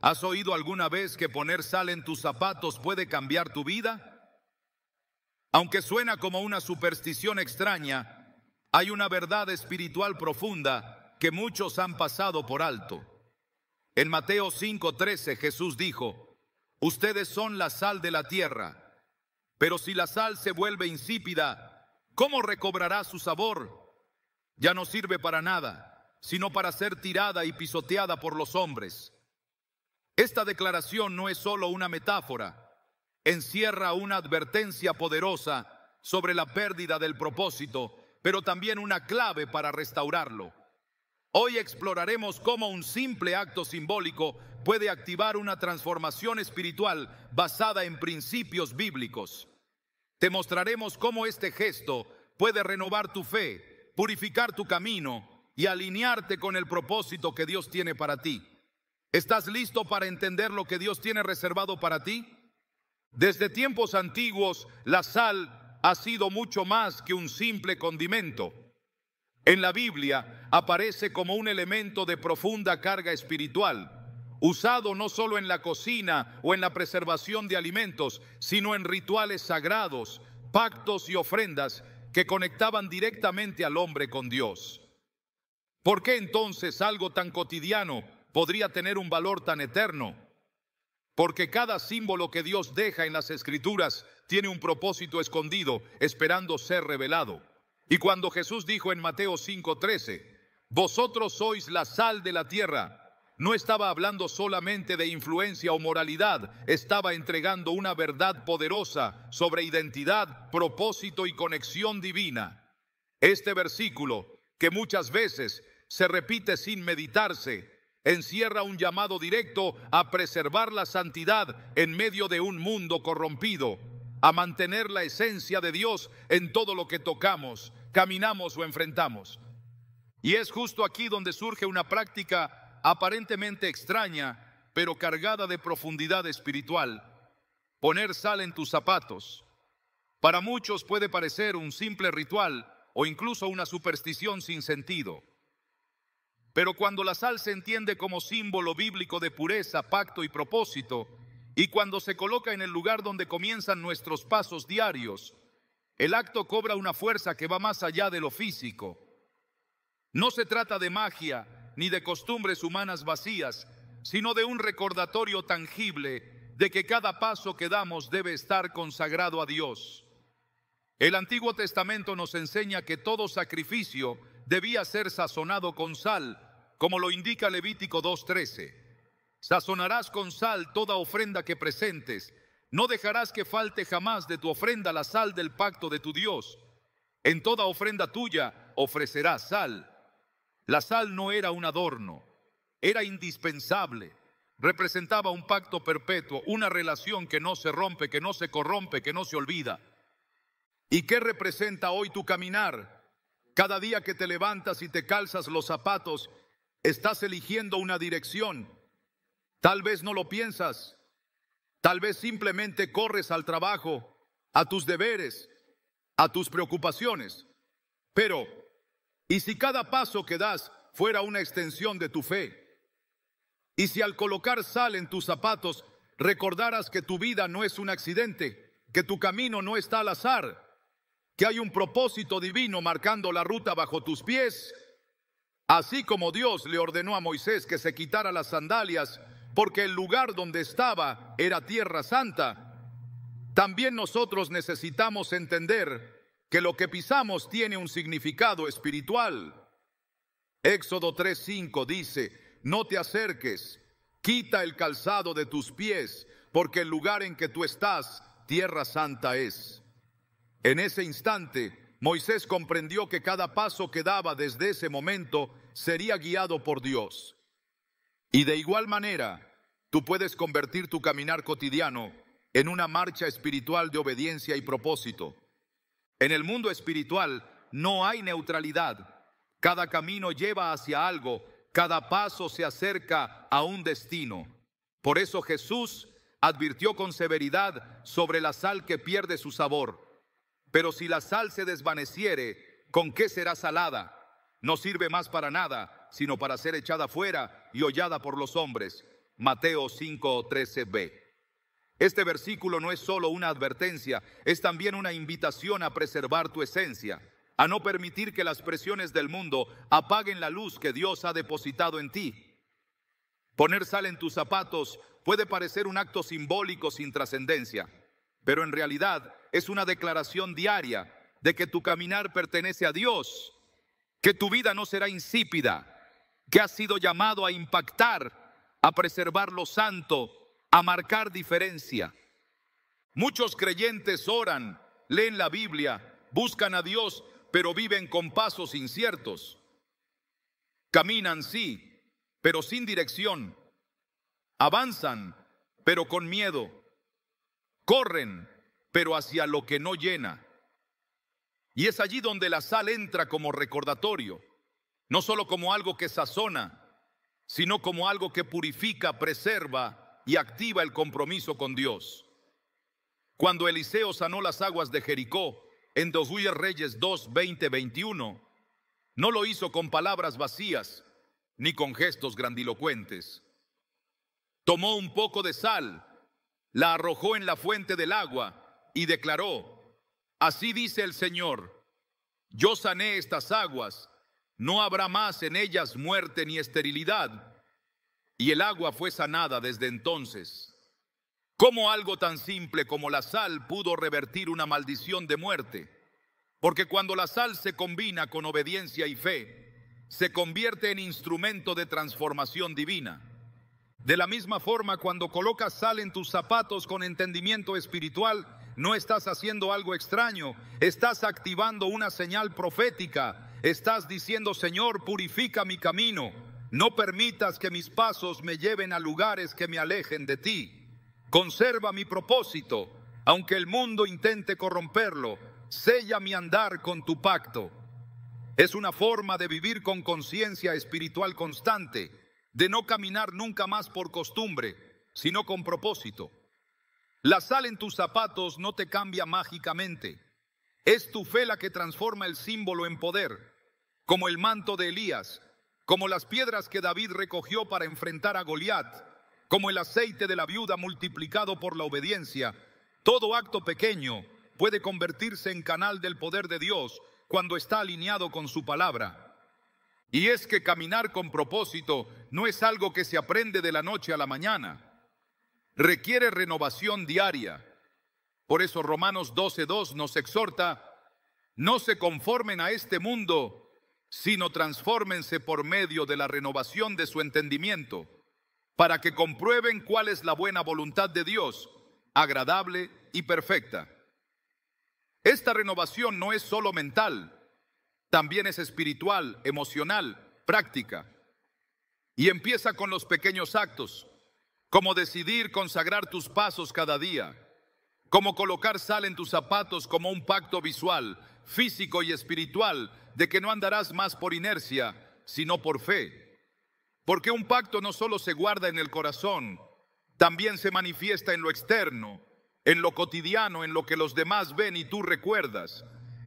¿Has oído alguna vez que poner sal en tus zapatos puede cambiar tu vida? Aunque suena como una superstición extraña, hay una verdad espiritual profunda que muchos han pasado por alto. En Mateo 5:13 Jesús dijo: ustedes son la sal de la tierra, pero si la sal se vuelve insípida, ¿cómo recobrará su sabor? Ya no sirve para nada, sino para ser tirada y pisoteada por los hombres. Esta declaración no es solo una metáfora, encierra una advertencia poderosa sobre la pérdida del propósito, pero también una clave para restaurarlo. Hoy exploraremos cómo un simple acto simbólico puede activar una transformación espiritual basada en principios bíblicos. Te mostraremos cómo este gesto puede renovar tu fe, purificar tu camino y alinearte con el propósito que Dios tiene para ti. ¿Estás listo para entender lo que Dios tiene reservado para ti? Desde tiempos antiguos, la sal ha sido mucho más que un simple condimento. En la Biblia aparece como un elemento de profunda carga espiritual, usado no solo en la cocina o en la preservación de alimentos, sino en rituales sagrados, pactos y ofrendas que conectaban directamente al hombre con Dios. ¿Por qué entonces algo tan cotidiano podría tener un valor tan eterno? Porque cada símbolo que Dios deja en las Escrituras tiene un propósito escondido, esperando ser revelado. Y cuando Jesús dijo en Mateo 5:13, vosotros sois la sal de la tierra, no estaba hablando solamente de influencia o moralidad, estaba entregando una verdad poderosa sobre identidad, propósito y conexión divina. Este versículo, que muchas veces se repite sin meditarse, encierra un llamado directo a preservar la santidad en medio de un mundo corrompido, a mantener la esencia de Dios en todo lo que tocamos, caminamos o enfrentamos. Y es justo aquí donde surge una práctica aparentemente extraña, pero cargada de profundidad espiritual: poner sal en tus zapatos. Para muchos puede parecer un simple ritual o incluso una superstición sin sentido. Pero cuando la sal se entiende como símbolo bíblico de pureza, pacto y propósito, y cuando se coloca en el lugar donde comienzan nuestros pasos diarios, el acto cobra una fuerza que va más allá de lo físico. No se trata de magia ni de costumbres humanas vacías, sino de un recordatorio tangible de que cada paso que damos debe estar consagrado a Dios. El Antiguo Testamento nos enseña que todo sacrificio debía ser sazonado con sal, como lo indica Levítico 2:13. Sazonarás con sal toda ofrenda que presentes. No dejarás que falte jamás de tu ofrenda la sal del pacto de tu Dios. En toda ofrenda tuya ofrecerás sal. La sal no era un adorno, era indispensable. Representaba un pacto perpetuo, una relación que no se rompe, que no se corrompe, que no se olvida. ¿Y qué representa hoy tu caminar? Cada día que te levantas y te calzas los zapatos, estás eligiendo una dirección. Tal vez no lo piensas, tal vez simplemente corres al trabajo, a tus deberes, a tus preocupaciones. Pero, ¿y si cada paso que das fuera una extensión de tu fe? ¿Y si al colocar sal en tus zapatos recordaras que tu vida no es un accidente, que tu camino no está al azar, que hay un propósito divino marcando la ruta bajo tus pies? Así como Dios le ordenó a Moisés que se quitara las sandalias porque el lugar donde estaba era tierra santa, también nosotros necesitamos entender que lo que pisamos tiene un significado espiritual. Éxodo 3:5 dice: no te acerques, quita el calzado de tus pies, porque el lugar en que tú estás, tierra santa es. En ese instante, Moisés comprendió que cada paso que daba desde ese momento sería guiado por Dios. Y de igual manera, tú puedes convertir tu caminar cotidiano en una marcha espiritual de obediencia y propósito. En el mundo espiritual no hay neutralidad. Cada camino lleva hacia algo, cada paso se acerca a un destino. Por eso Jesús advirtió con severidad sobre la sal que pierde su sabor. Pero si la sal se desvaneciere, ¿con qué será salada? No sirve más para nada, sino para ser echada fuera y hollada por los hombres. Mateo 5:13b. Este versículo no es solo una advertencia, es también una invitación a preservar tu esencia, a no permitir que las presiones del mundo apaguen la luz que Dios ha depositado en ti. Poner sal en tus zapatos puede parecer un acto simbólico sin trascendencia, pero en realidad es una declaración diaria de que tu caminar pertenece a Dios, que tu vida no será insípida, que has sido llamado a impactar, a preservar lo santo, a marcar diferencia. Muchos creyentes oran, leen la Biblia, buscan a Dios, pero viven con pasos inciertos. Caminan, sí, pero sin dirección. Avanzan, pero con miedo. Corren, pero hacia lo que no llena. Y es allí donde la sal entra como recordatorio, no solo como algo que sazona, sino como algo que purifica, preserva y activa el compromiso con Dios. Cuando Eliseo sanó las aguas de Jericó en 2 Reyes 2, 20, 21, no lo hizo con palabras vacías ni con gestos grandilocuentes. Tomó un poco de sal, la arrojó en la fuente del agua y declaró: así dice el Señor, yo sané estas aguas, no habrá más en ellas muerte ni esterilidad. Y el agua fue sanada desde entonces. ¿Cómo algo tan simple como la sal pudo revertir una maldición de muerte? Porque cuando la sal se combina con obediencia y fe, se convierte en instrumento de transformación divina. De la misma forma, cuando colocas sal en tus zapatos con entendimiento espiritual, no estás haciendo algo extraño, estás activando una señal profética. Estás diciendo: Señor, purifica mi camino, no permitas que mis pasos me lleven a lugares que me alejen de ti. Conserva mi propósito, aunque el mundo intente corromperlo, sella mi andar con tu pacto. Es una forma de vivir con conciencia espiritual constante, de no caminar nunca más por costumbre, sino con propósito. La sal en tus zapatos no te cambia mágicamente. Es tu fe la que transforma el símbolo en poder, como el manto de Elías, como las piedras que David recogió para enfrentar a Goliat, como el aceite de la viuda multiplicado por la obediencia. Todo acto pequeño puede convertirse en canal del poder de Dios cuando está alineado con su palabra. Y es que caminar con propósito no es algo que se aprende de la noche a la mañana. Requiere renovación diaria. Por eso Romanos 12:2 nos exhorta: no se conformen a este mundo, sino transfórmense por medio de la renovación de su entendimiento, para que comprueben cuál es la buena voluntad de Dios, agradable y perfecta. Esta renovación no es solo mental, también es espiritual, emocional, práctica. Y empieza con los pequeños actos, como decidir consagrar tus pasos cada día, como colocar sal en tus zapatos como un pacto visual, físico y espiritual, de que no andarás más por inercia, sino por fe. Porque un pacto no solo se guarda en el corazón, también se manifiesta en lo externo, en lo cotidiano, en lo que los demás ven y tú recuerdas.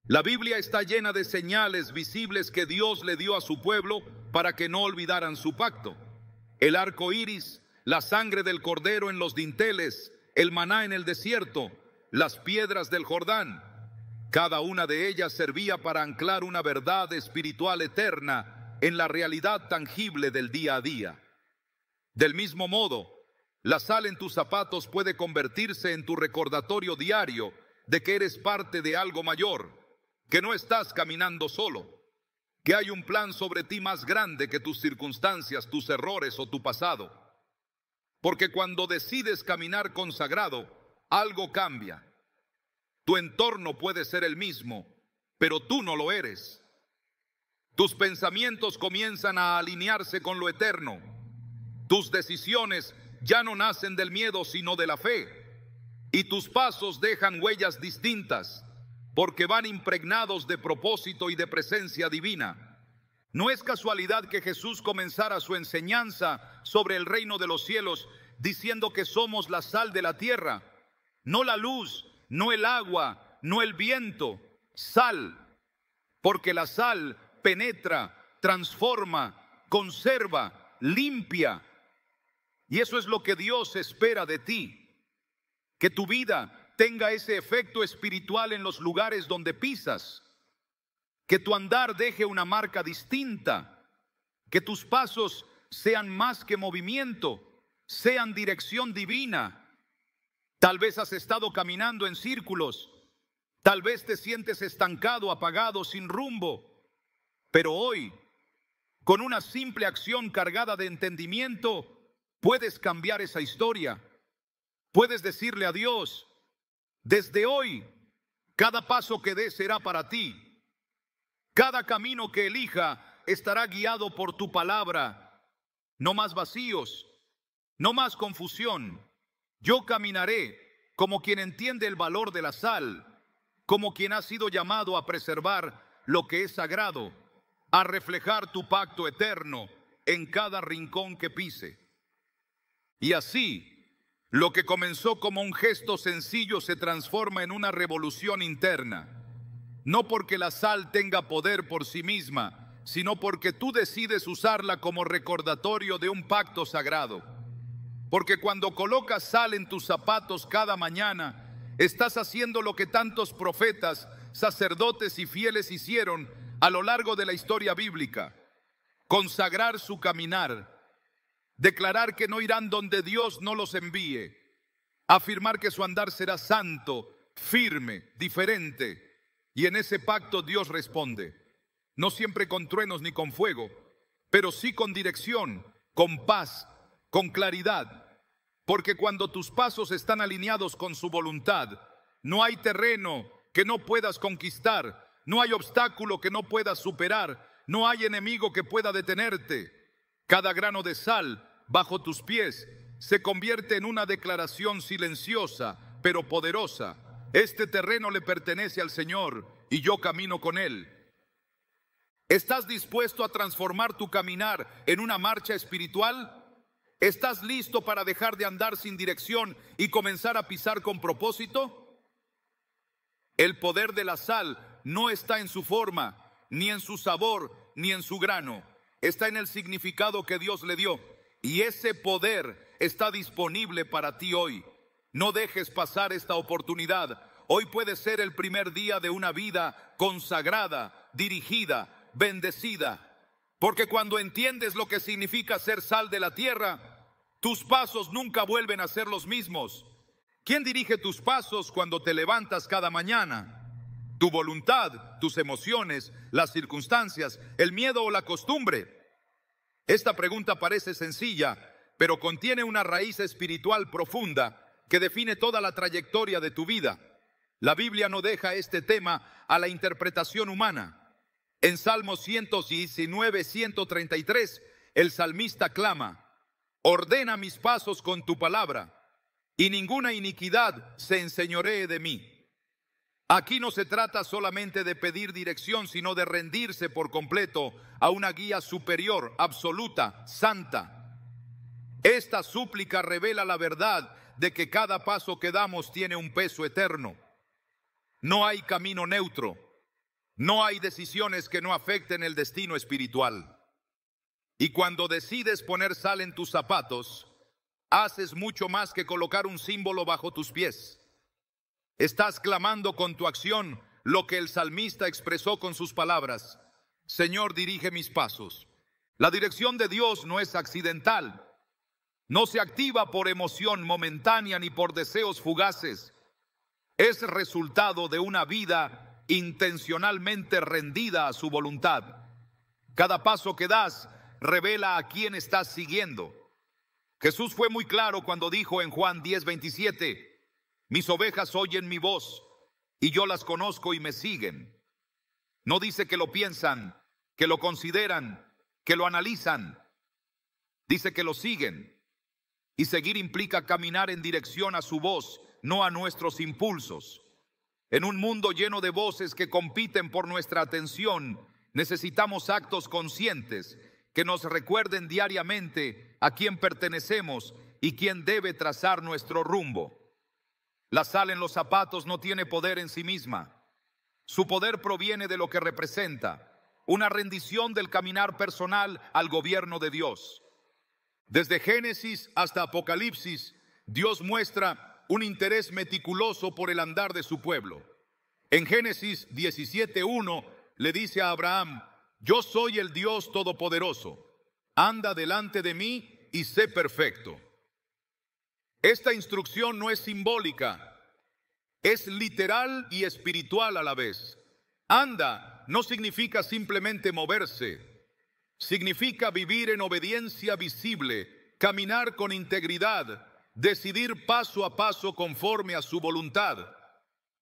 La Biblia está llena de señales visibles que Dios le dio a su pueblo para que no olvidaran su pacto. El arco iris, la sangre del cordero en los dinteles, el maná en el desierto, las piedras del Jordán. Cada una de ellas servía para anclar una verdad espiritual eterna en la realidad tangible del día a día. Del mismo modo, la sal en tus zapatos puede convertirse en tu recordatorio diario de que eres parte de algo mayor, que no estás caminando solo, que hay un plan sobre ti más grande que tus circunstancias, tus errores o tu pasado. Porque cuando decides caminar consagrado, algo cambia. Tu entorno puede ser el mismo, pero tú no lo eres. Tus pensamientos comienzan a alinearse con lo eterno. Tus decisiones ya no nacen del miedo, sino de la fe. Y tus pasos dejan huellas distintas, porque van impregnados de propósito y de presencia divina. No es casualidad que Jesús comenzara su enseñanza sobre el reino de los cielos diciendo que somos la sal de la tierra, no la luz, no el agua, no el viento, sal, porque la sal penetra, transforma, conserva, limpia. Y eso es lo que Dios espera de ti, que tu vida tenga ese efecto espiritual en los lugares donde pisas, que tu andar deje una marca distinta, que tus pasos sean más que movimiento, sean dirección divina. Tal vez has estado caminando en círculos, tal vez te sientes estancado, apagado, sin rumbo, pero hoy, con una simple acción cargada de entendimiento, puedes cambiar esa historia. Puedes decirle a Dios: desde hoy, cada paso que des será para ti. Cada camino que elija estará guiado por tu palabra. No más vacíos, no más confusión. Yo caminaré como quien entiende el valor de la sal, como quien ha sido llamado a preservar lo que es sagrado, a reflejar tu pacto eterno en cada rincón que pise. Y así, lo que comenzó como un gesto sencillo se transforma en una revolución interna. No porque la sal tenga poder por sí misma, sino porque tú decides usarla como recordatorio de un pacto sagrado. Porque cuando colocas sal en tus zapatos cada mañana, estás haciendo lo que tantos profetas, sacerdotes y fieles hicieron a lo largo de la historia bíblica: consagrar su caminar, declarar que no irán donde Dios no los envíe, afirmar que su andar será santo, firme, diferente. Y en ese pacto Dios responde, no siempre con truenos ni con fuego, pero sí con dirección, con paz, con claridad. Porque cuando tus pasos están alineados con su voluntad, no hay terreno que no puedas conquistar, no hay obstáculo que no puedas superar, no hay enemigo que pueda detenerte. Cada grano de sal bajo tus pies se convierte en una declaración silenciosa, pero poderosa. Este terreno le pertenece al Señor y yo camino con Él. ¿Estás dispuesto a transformar tu caminar en una marcha espiritual? ¿Estás listo para dejar de andar sin dirección y comenzar a pisar con propósito? El poder de la sal no está en su forma, ni en su sabor, ni en su grano. Está en el significado que Dios le dio. Y ese poder está disponible para ti hoy. No dejes pasar esta oportunidad. Hoy puede ser el primer día de una vida consagrada, dirigida, bendecida. Porque cuando entiendes lo que significa ser sal de la tierra, tus pasos nunca vuelven a ser los mismos. ¿Quién dirige tus pasos cuando te levantas cada mañana? ¿Tu voluntad, tus emociones, las circunstancias, el miedo o la costumbre? Esta pregunta parece sencilla, pero contiene una raíz espiritual profunda que define toda la trayectoria de tu vida. La Biblia no deja este tema a la interpretación humana. En Salmos 119, 133, el salmista clama: ordena mis pasos con tu palabra, y ninguna iniquidad se enseñoree de mí. Aquí no se trata solamente de pedir dirección, sino de rendirse por completo a una guía superior, absoluta, santa. Esta súplica revela la verdad de que cada paso que damos tiene un peso eterno. No hay camino neutro. No hay decisiones que no afecten el destino espiritual. Y cuando decides poner sal en tus zapatos, haces mucho más que colocar un símbolo bajo tus pies. Estás clamando con tu acción lo que el salmista expresó con sus palabras: Señor, dirige mis pasos. La dirección de Dios no es accidental. No se activa por emoción momentánea ni por deseos fugaces. Es resultado de una vida intencionalmente rendida a su voluntad. Cada paso que das revela a quién estás siguiendo. Jesús fue muy claro cuando dijo en Juan 10:27, mis ovejas oyen mi voz y yo las conozco y me siguen. No dice que lo piensan, que lo consideran, que lo analizan. Dice que lo siguen. Y seguir implica caminar en dirección a su voz, no a nuestros impulsos. En un mundo lleno de voces que compiten por nuestra atención, necesitamos actos conscientes que nos recuerden diariamente a quién pertenecemos y quién debe trazar nuestro rumbo. La sal en los zapatos no tiene poder en sí misma. Su poder proviene de lo que representa, una rendición del caminar personal al gobierno de Dios. Desde Génesis hasta Apocalipsis, Dios muestra un interés meticuloso por el andar de su pueblo. En Génesis 17:1 le dice a Abraham: yo soy el Dios Todopoderoso, anda delante de mí y sé perfecto. Esta instrucción no es simbólica, es literal y espiritual a la vez. Anda no significa simplemente moverse, significa vivir en obediencia visible, caminar con integridad, decidir paso a paso conforme a su voluntad.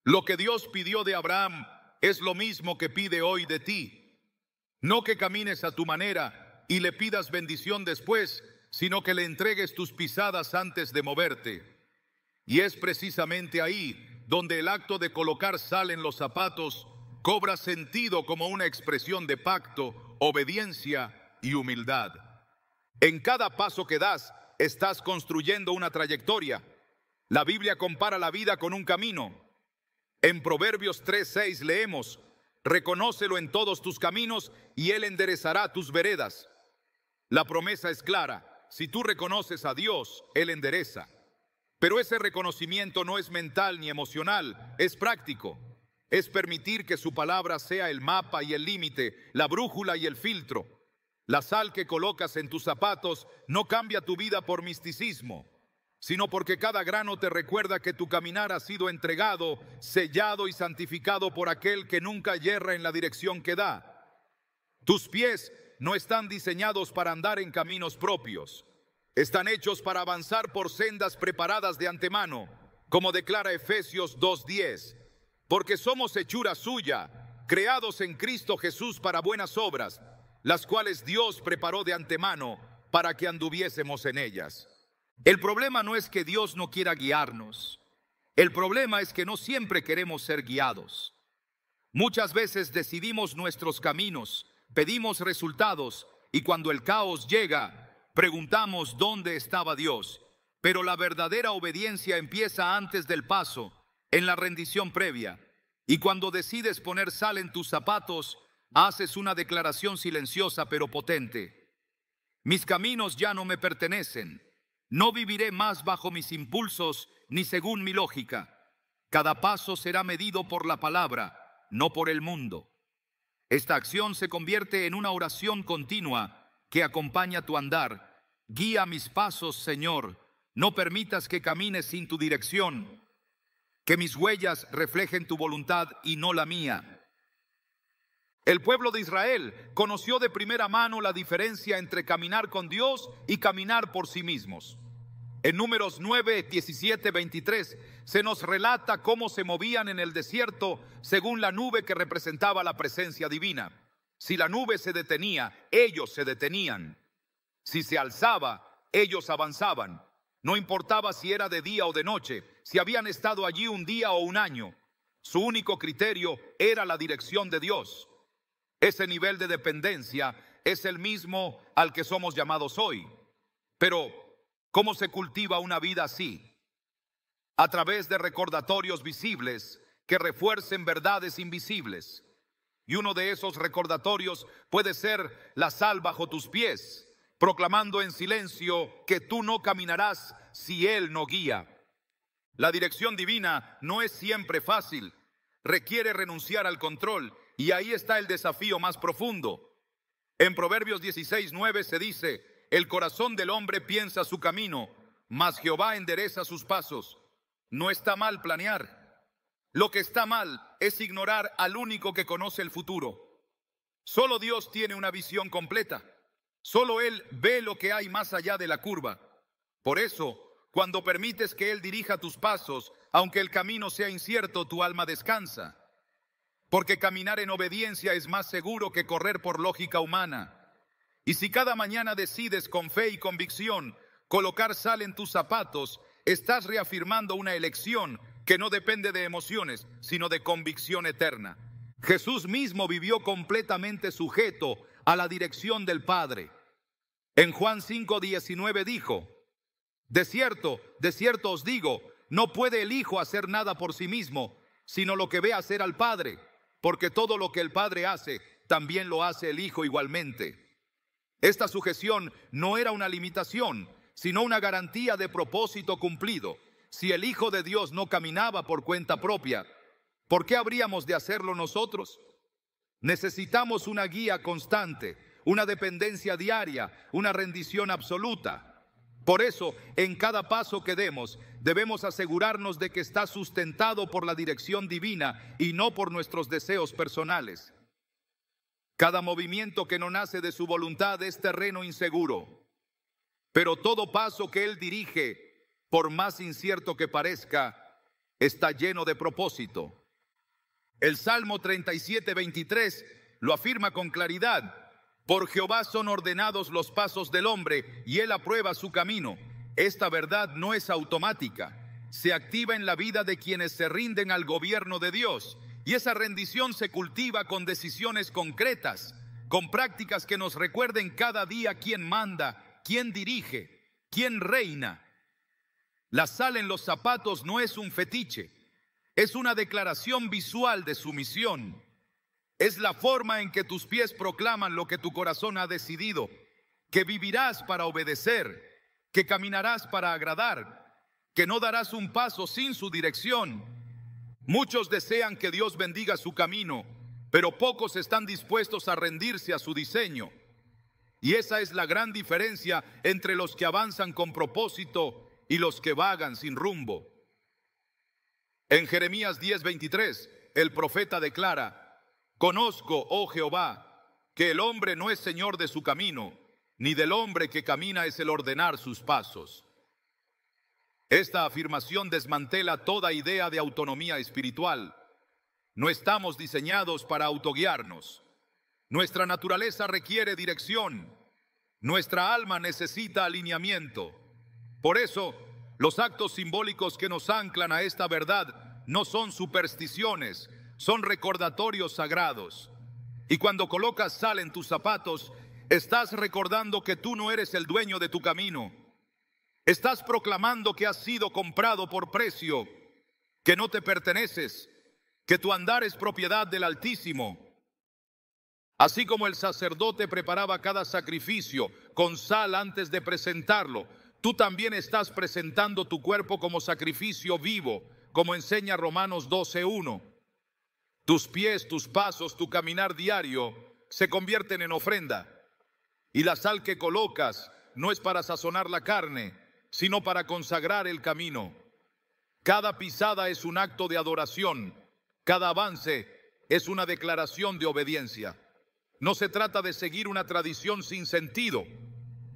Lo que Dios pidió de Abraham es lo mismo que pide hoy de ti. No que camines a tu manera y le pidas bendición después, sino que le entregues tus pisadas antes de moverte. Y es precisamente ahí donde el acto de colocar sal en los zapatos cobra sentido como una expresión de pacto, obediencia y humildad. En cada paso que das, estás construyendo una trayectoria. La Biblia compara la vida con un camino. En Proverbios 3:6 leemos: reconócelo en todos tus caminos y Él enderezará tus veredas. La promesa es clara: si tú reconoces a Dios, Él endereza. Pero ese reconocimiento no es mental ni emocional, es práctico. Es permitir que su palabra sea el mapa y el límite, la brújula y el filtro. La sal que colocas en tus zapatos no cambia tu vida por misticismo, sino porque cada grano te recuerda que tu caminar ha sido entregado, sellado y santificado por aquel que nunca yerra en la dirección que da. Tus pies no están diseñados para andar en caminos propios. Están hechos para avanzar por sendas preparadas de antemano, como declara Efesios 2:10. Porque somos hechura suya, creados en Cristo Jesús para buenas obras, las cuales Dios preparó de antemano para que anduviésemos en ellas. El problema no es que Dios no quiera guiarnos. El problema es que no siempre queremos ser guiados. Muchas veces decidimos nuestros caminos, pedimos resultados y cuando el caos llega, preguntamos dónde estaba Dios. Pero la verdadera obediencia empieza antes del paso, en la rendición previa. Y cuando decides poner sal en tus zapatos, haces una declaración silenciosa pero potente. Mis caminos ya no me pertenecen. No viviré más bajo mis impulsos ni según mi lógica. Cada paso será medido por la palabra, no por el mundo. Esta acción se convierte en una oración continua que acompaña tu andar. Guía mis pasos, Señor. No permitas que camine sin tu dirección. Que mis huellas reflejen tu voluntad y no la mía. El pueblo de Israel conoció de primera mano la diferencia entre caminar con Dios y caminar por sí mismos. En Números 9, 17, 23 se nos relata cómo se movían en el desierto según la nube que representaba la presencia divina. Si la nube se detenía, ellos se detenían. Si se alzaba, ellos avanzaban. No importaba si era de día o de noche, si habían estado allí un día o un año. Su único criterio era la dirección de Dios. Ese nivel de dependencia es el mismo al que somos llamados hoy. Pero, ¿cómo se cultiva una vida así? A través de recordatorios visibles que refuercen verdades invisibles. Y uno de esos recordatorios puede ser la sal bajo tus pies, proclamando en silencio que tú no caminarás si Él no guía. La dirección divina no es siempre fácil, requiere renunciar al control y ahí está el desafío más profundo. En Proverbios 16:9 se dice: el corazón del hombre piensa su camino, mas Jehová endereza sus pasos. No está mal planear. Lo que está mal es ignorar al único que conoce el futuro. Solo Dios tiene una visión completa. Solo Él ve lo que hay más allá de la curva. Por eso, cuando permites que Él dirija tus pasos, aunque el camino sea incierto, tu alma descansa. Porque caminar en obediencia es más seguro que correr por lógica humana. Y si cada mañana decides con fe y convicción colocar sal en tus zapatos, estás reafirmando una elección que no depende de emociones, sino de convicción eterna. Jesús mismo vivió completamente sujeto a la dirección del Padre. En Juan 5:19 dijo: de cierto os digo, no puede el Hijo hacer nada por sí mismo, sino lo que ve hacer al Padre, porque todo lo que el Padre hace, también lo hace el Hijo igualmente. Esta sujeción no era una limitación, sino una garantía de propósito cumplido. Si el Hijo de Dios no caminaba por cuenta propia, ¿por qué habríamos de hacerlo nosotros? Necesitamos una guía constante, una dependencia diaria, una rendición absoluta. Por eso, en cada paso que demos, debemos asegurarnos de que está sustentado por la dirección divina y no por nuestros deseos personales. Cada movimiento que no nace de su voluntad es terreno inseguro, pero todo paso que Él dirige, por más incierto que parezca, está lleno de propósito. El Salmo 37:23 lo afirma con claridad: por Jehová son ordenados los pasos del hombre, y Él aprueba su camino. Esta verdad no es automática, se activa en la vida de quienes se rinden al gobierno de Dios, y esa rendición se cultiva con decisiones concretas, con prácticas que nos recuerden cada día quién manda, quién dirige, quién reina. La sal en los zapatos no es un fetiche, es una declaración visual de sumisión. Es la forma en que tus pies proclaman lo que tu corazón ha decidido, que vivirás para obedecer, que caminarás para agradar, que no darás un paso sin su dirección. Muchos desean que Dios bendiga su camino, pero pocos están dispuestos a rendirse a su diseño. Y esa es la gran diferencia entre los que avanzan con propósito y los que vagan sin rumbo. En Jeremías 10:23, el profeta declara: conozco, oh Jehová, que el hombre no es señor de su camino, ni del hombre que camina es el ordenar sus pasos. Esta afirmación desmantela toda idea de autonomía espiritual. No estamos diseñados para autoguiarnos. Nuestra naturaleza requiere dirección. Nuestra alma necesita alineamiento. Por eso, los actos simbólicos que nos anclan a esta verdad no son supersticiones, son recordatorios sagrados. Y cuando colocas sal en tus zapatos, estás recordando que tú no eres el dueño de tu camino. Estás proclamando que has sido comprado por precio, que no te perteneces, que tu andar es propiedad del Altísimo. Así como el sacerdote preparaba cada sacrificio con sal antes de presentarlo, tú también estás presentando tu cuerpo como sacrificio vivo, como enseña Romanos 12:1. Tus pies, tus pasos, tu caminar diario se convierten en ofrenda. Y la sal que colocas no es para sazonar la carne, sino para consagrar el camino. Cada pisada es un acto de adoración. Cada avance es una declaración de obediencia. No se trata de seguir una tradición sin sentido.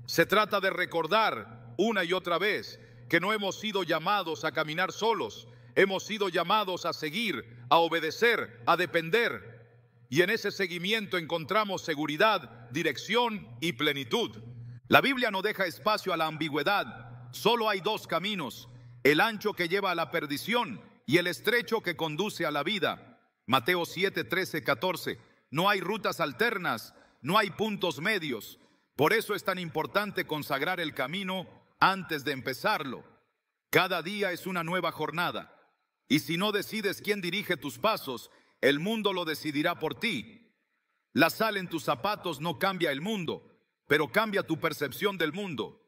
Se trata de recordar una y otra vez que no hemos sido llamados a caminar solos. Hemos sido llamados a seguir, a obedecer, a depender. Y en ese seguimiento encontramos seguridad, dirección y plenitud. La Biblia no deja espacio a la ambigüedad. Solo hay dos caminos: el ancho que lleva a la perdición y el estrecho que conduce a la vida. Mateo 7:13-14. No hay rutas alternas, no hay puntos medios. Por eso es tan importante consagrar el camino antes de empezarlo. Cada día es una nueva jornada. Y si no decides quién dirige tus pasos, el mundo lo decidirá por ti. La sal en tus zapatos no cambia el mundo, pero cambia tu percepción del mundo.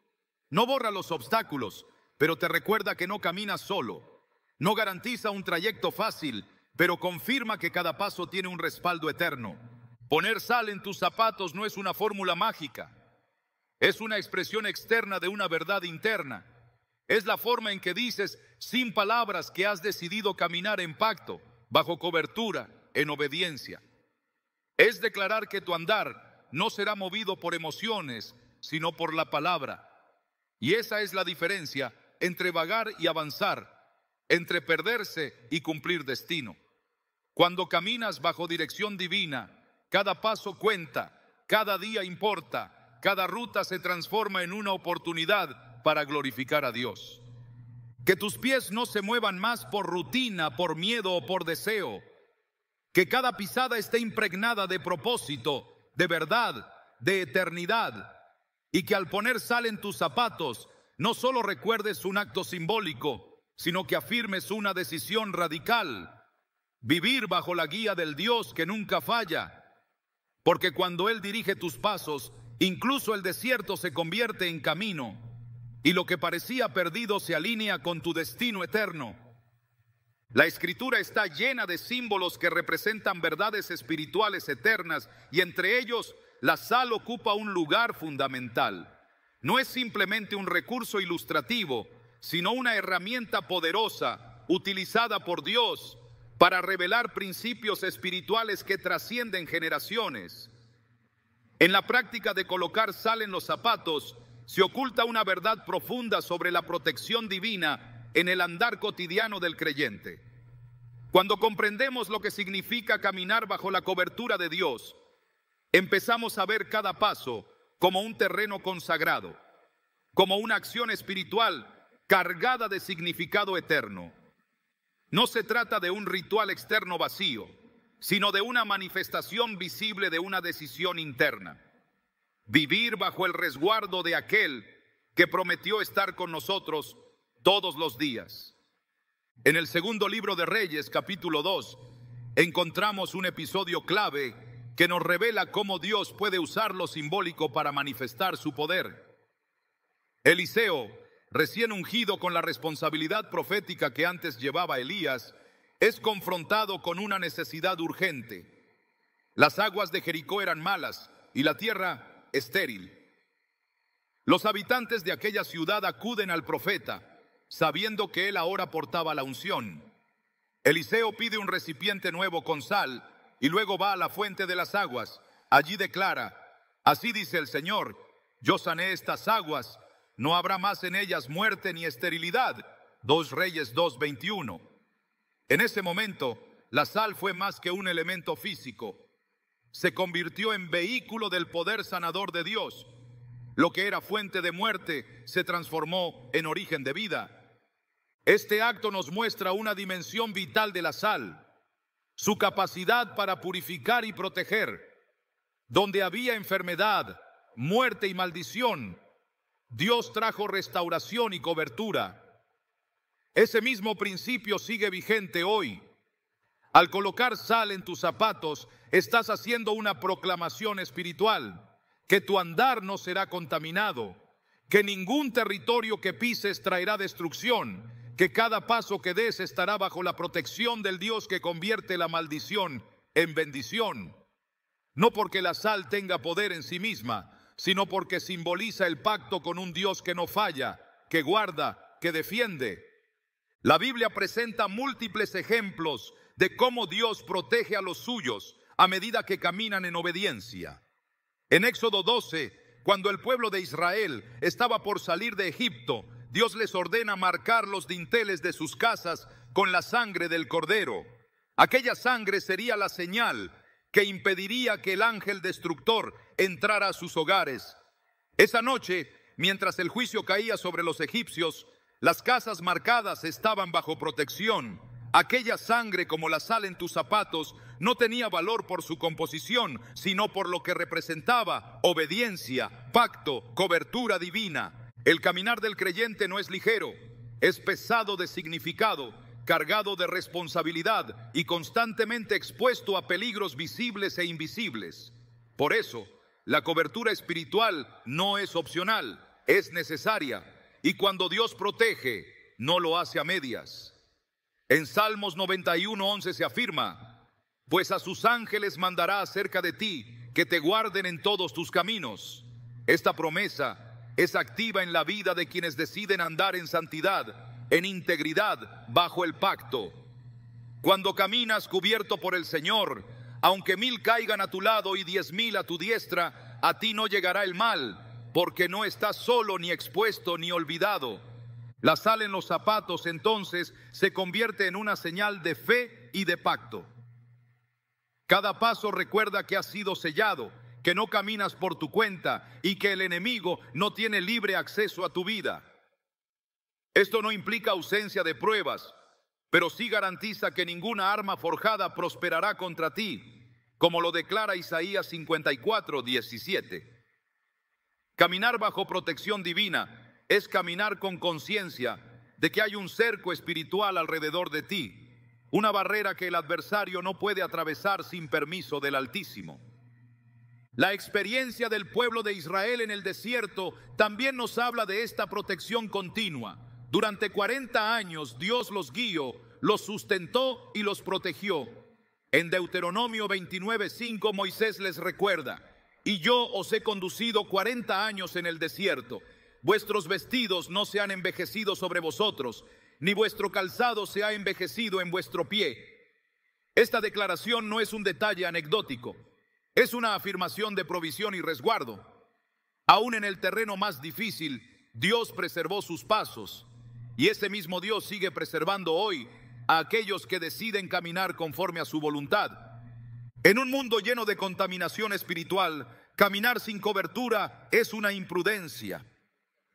No borra los obstáculos, pero te recuerda que no caminas solo. No garantiza un trayecto fácil, pero confirma que cada paso tiene un respaldo eterno. Poner sal en tus zapatos no es una fórmula mágica. Es una expresión externa de una verdad interna. Es la forma en que dices, sin palabras, que has decidido caminar en pacto, bajo cobertura, en obediencia. Es declarar que tu andar no será movido por emociones, sino por la palabra. Y esa es la diferencia entre vagar y avanzar, entre perderse y cumplir destino. Cuando caminas bajo dirección divina, cada paso cuenta, cada día importa, cada ruta se transforma en una oportunidad para glorificar a Dios. Que tus pies no se muevan más por rutina, por miedo o por deseo. Que cada pisada esté impregnada de propósito, de verdad, de eternidad. Y que al poner sal en tus zapatos, no solo recuerdes un acto simbólico, sino que afirmes una decisión radical. Vivir bajo la guía del Dios que nunca falla. Porque cuando Él dirige tus pasos, Incluso el desierto se convierte en camino, y lo que parecía perdido se alinea con tu destino eterno. La Escritura está llena de símbolos que representan verdades espirituales eternas, y entre ellos la sal ocupa un lugar fundamental. No es simplemente un recurso ilustrativo, sino una herramienta poderosa utilizada por Dios para revelar principios espirituales que trascienden generaciones. En la práctica de colocar sal en los zapatos se oculta una verdad profunda sobre la protección divina en el andar cotidiano del creyente. Cuando comprendemos lo que significa caminar bajo la cobertura de Dios, empezamos a ver cada paso como un terreno consagrado, como una acción espiritual cargada de significado eterno. No se trata de un ritual externo vacío, sino de una manifestación visible de una decisión interna. Vivir bajo el resguardo de aquel que prometió estar con nosotros todos los días. En el segundo libro de Reyes, capítulo 2, encontramos un episodio clave que nos revela cómo Dios puede usar lo simbólico para manifestar su poder. Eliseo, recién ungido con la responsabilidad profética que antes llevaba Elías, es confrontado con una necesidad urgente. Las aguas de Jericó eran malas y la tierra estéril. Los habitantes de aquella ciudad acuden al profeta, sabiendo que él ahora portaba la unción. Eliseo pide un recipiente nuevo con sal y luego va a la fuente de las aguas. Allí declara: así dice el Señor, yo sané estas aguas, no habrá más en ellas muerte ni esterilidad. 2 Reyes 2:21. En ese momento, la sal fue más que un elemento físico. Se convirtió en vehículo del poder sanador de Dios. Lo que era fuente de muerte se transformó en origen de vida. Este acto nos muestra una dimensión vital de la sal, su capacidad para purificar y proteger. Donde había enfermedad, muerte y maldición, Dios trajo restauración y cobertura. Ese mismo principio sigue vigente hoy. Al colocar sal en tus zapatos, estás haciendo una proclamación espiritual, que tu andar no será contaminado, que ningún territorio que pises traerá destrucción, que cada paso que des estará bajo la protección del Dios que convierte la maldición en bendición. No porque la sal tenga poder en sí misma, sino porque simboliza el pacto con un Dios que no falla, que guarda, que defiende. La Biblia presenta múltiples ejemplos de cómo Dios protege a los suyos a medida que caminan en obediencia. En Éxodo 12, cuando el pueblo de Israel estaba por salir de Egipto, Dios les ordena marcar los dinteles de sus casas con la sangre del cordero. Aquella sangre sería la señal que impediría que el ángel destructor entrara a sus hogares. Esa noche, mientras el juicio caía sobre los egipcios, las casas marcadas estaban bajo protección. Aquella sangre, como la sal en tus zapatos, no tenía valor por su composición, sino por lo que representaba: obediencia, pacto, cobertura divina. El caminar del creyente no es ligero, es pesado de significado, cargado de responsabilidad y constantemente expuesto a peligros visibles e invisibles. Por eso, la cobertura espiritual no es opcional, es necesaria. Y cuando Dios protege, no lo hace a medias. En Salmos 91:11 se afirma: pues a sus ángeles mandará acerca de ti, que te guarden en todos tus caminos. Esta promesa es activa en la vida de quienes deciden andar en santidad, en integridad, bajo el pacto. Cuando caminas cubierto por el Señor, aunque 1000 caigan a tu lado y 10,000 a tu diestra, a ti no llegará el mal, porque no estás solo, ni expuesto, ni olvidado. La sal en los zapatos entonces se convierte en una señal de fe y de pacto. Cada paso recuerda que has sido sellado, que no caminas por tu cuenta y que el enemigo no tiene libre acceso a tu vida. Esto no implica ausencia de pruebas, pero sí garantiza que ninguna arma forjada prosperará contra ti, como lo declara Isaías 54:17. Caminar bajo protección divina es caminar con conciencia de que hay un cerco espiritual alrededor de ti, una barrera que el adversario no puede atravesar sin permiso del Altísimo. La experiencia del pueblo de Israel en el desierto también nos habla de esta protección continua. Durante 40 años Dios los guió, los sustentó y los protegió. En Deuteronomio 29:5 Moisés les recuerda: y yo os he conducido 40 años en el desierto. Vuestros vestidos no se han envejecido sobre vosotros, ni vuestro calzado se ha envejecido en vuestro pie. Esta declaración no es un detalle anecdótico, es una afirmación de provisión y resguardo. Aún en el terreno más difícil, Dios preservó sus pasos, y ese mismo Dios sigue preservando hoy a aquellos que deciden caminar conforme a su voluntad. En un mundo lleno de contaminación espiritual, caminar sin cobertura es una imprudencia.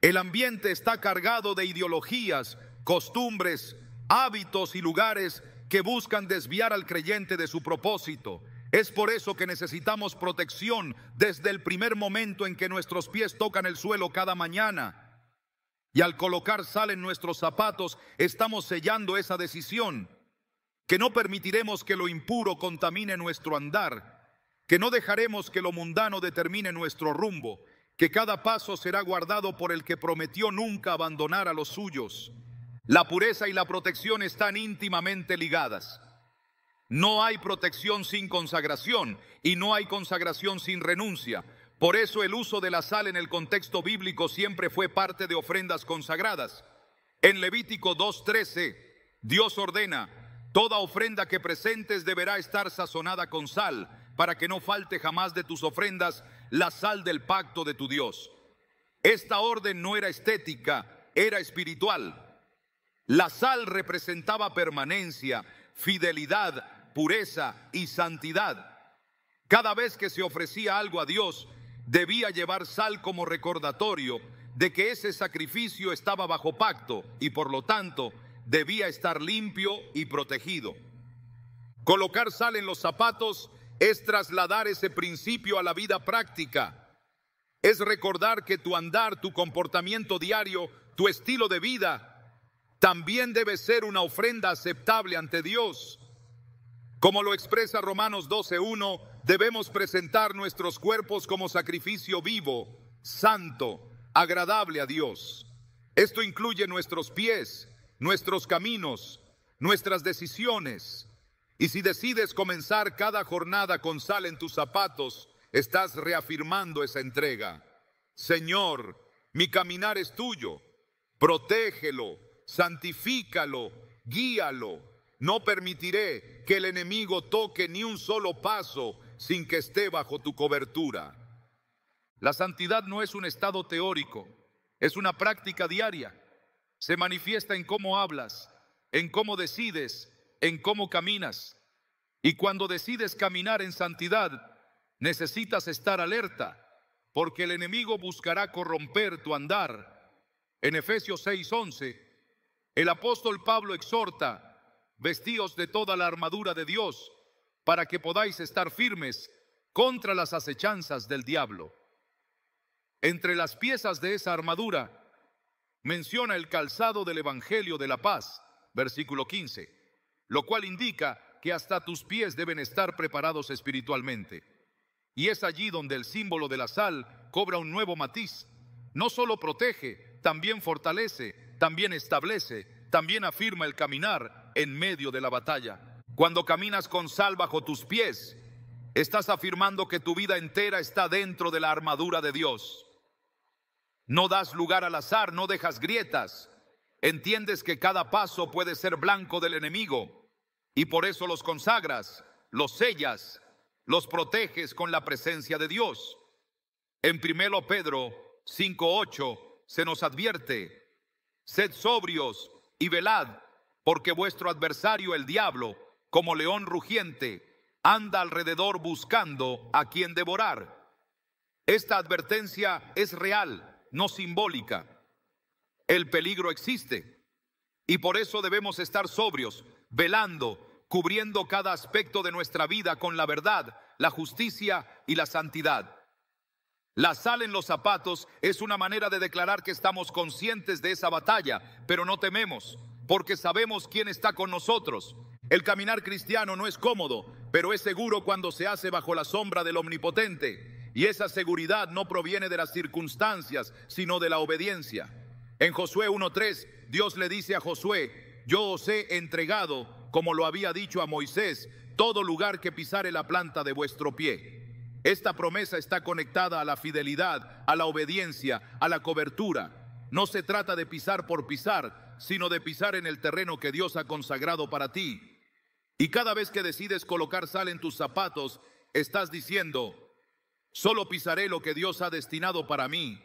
El ambiente está cargado de ideologías, costumbres, hábitos y lugares que buscan desviar al creyente de su propósito. Es por eso que necesitamos protección desde el primer momento en que nuestros pies tocan el suelo cada mañana. Y al colocar sal en nuestros zapatos, estamos sellando esa decisión, que no permitiremos que lo impuro contamine nuestro andar, que no dejaremos que lo mundano determine nuestro rumbo, que cada paso será guardado por el que prometió nunca abandonar a los suyos. La pureza y la protección están íntimamente ligadas. No hay protección sin consagración y no hay consagración sin renuncia. Por eso el uso de la sal en el contexto bíblico siempre fue parte de ofrendas consagradas. En Levítico 2:13, Dios ordena: toda ofrenda que presentes deberá estar sazonada con sal, para que no falte jamás de tus ofrendas la sal del pacto de tu Dios. Esta orden no era estética, era espiritual. La sal representaba permanencia, fidelidad, pureza y santidad. Cada vez que se ofrecía algo a Dios, debía llevar sal como recordatorio de que ese sacrificio estaba bajo pacto y por lo tanto debía estar limpio y protegido. Colocar sal en los zapatos es trasladar ese principio a la vida práctica. Es recordar que tu andar, tu comportamiento diario, tu estilo de vida también debe ser una ofrenda aceptable ante Dios. Como lo expresa Romanos 12:1, debemos presentar nuestros cuerpos como sacrificio vivo, santo, agradable a Dios. Esto incluye nuestros pies, nuestros caminos, nuestras decisiones. Y si decides comenzar cada jornada con sal en tus zapatos, estás reafirmando esa entrega. Señor, mi caminar es tuyo. Protégelo, santifícalo, guíalo. No permitiré que el enemigo toque ni un solo paso sin que esté bajo tu cobertura. La santidad no es un estado teórico, es una práctica diaria. Se manifiesta en cómo hablas, en cómo decides, en cómo caminas. Y cuando decides caminar en santidad, necesitas estar alerta, porque el enemigo buscará corromper tu andar. En Efesios 6:11, el apóstol Pablo exhorta: vestíos de toda la armadura de Dios, para que podáis estar firmes contra las acechanzas del diablo. Entre las piezas de esa armadura, menciona el calzado del Evangelio de la Paz, versículo 15, lo cual indica que hasta tus pies deben estar preparados espiritualmente. Y es allí donde el símbolo de la sal cobra un nuevo matiz. No solo protege, también fortalece, también establece, también afirma el caminar en medio de la batalla. Cuando caminas con sal bajo tus pies, estás afirmando que tu vida entera está dentro de la armadura de Dios. No das lugar al azar, no dejas grietas. Entiendes que cada paso puede ser blanco del enemigo y por eso los consagras, los sellas, los proteges con la presencia de Dios. En 1 Pedro 5:8 se nos advierte: sed sobrios y velad, porque vuestro adversario el diablo, como león rugiente, anda alrededor buscando a quien devorar. Esta advertencia es real, no simbólica. El peligro existe y por eso debemos estar sobrios, velando, cubriendo cada aspecto de nuestra vida con la verdad, la justicia y la santidad. La sal en los zapatos es una manera de declarar que estamos conscientes de esa batalla, pero no tememos, porque sabemos quién está con nosotros. El caminar cristiano no es cómodo, pero es seguro cuando se hace bajo la sombra del Omnipotente. Y esa seguridad no proviene de las circunstancias, sino de la obediencia. En Josué 1:3, Dios le dice a Josué: yo os he entregado, como lo había dicho a Moisés, todo lugar que pisare la planta de vuestro pie. Esta promesa está conectada a la fidelidad, a la obediencia, a la cobertura. No se trata de pisar por pisar, sino de pisar en el terreno que Dios ha consagrado para ti. Y cada vez que decides colocar sal en tus zapatos, estás diciendo: solo pisaré lo que Dios ha destinado para mí.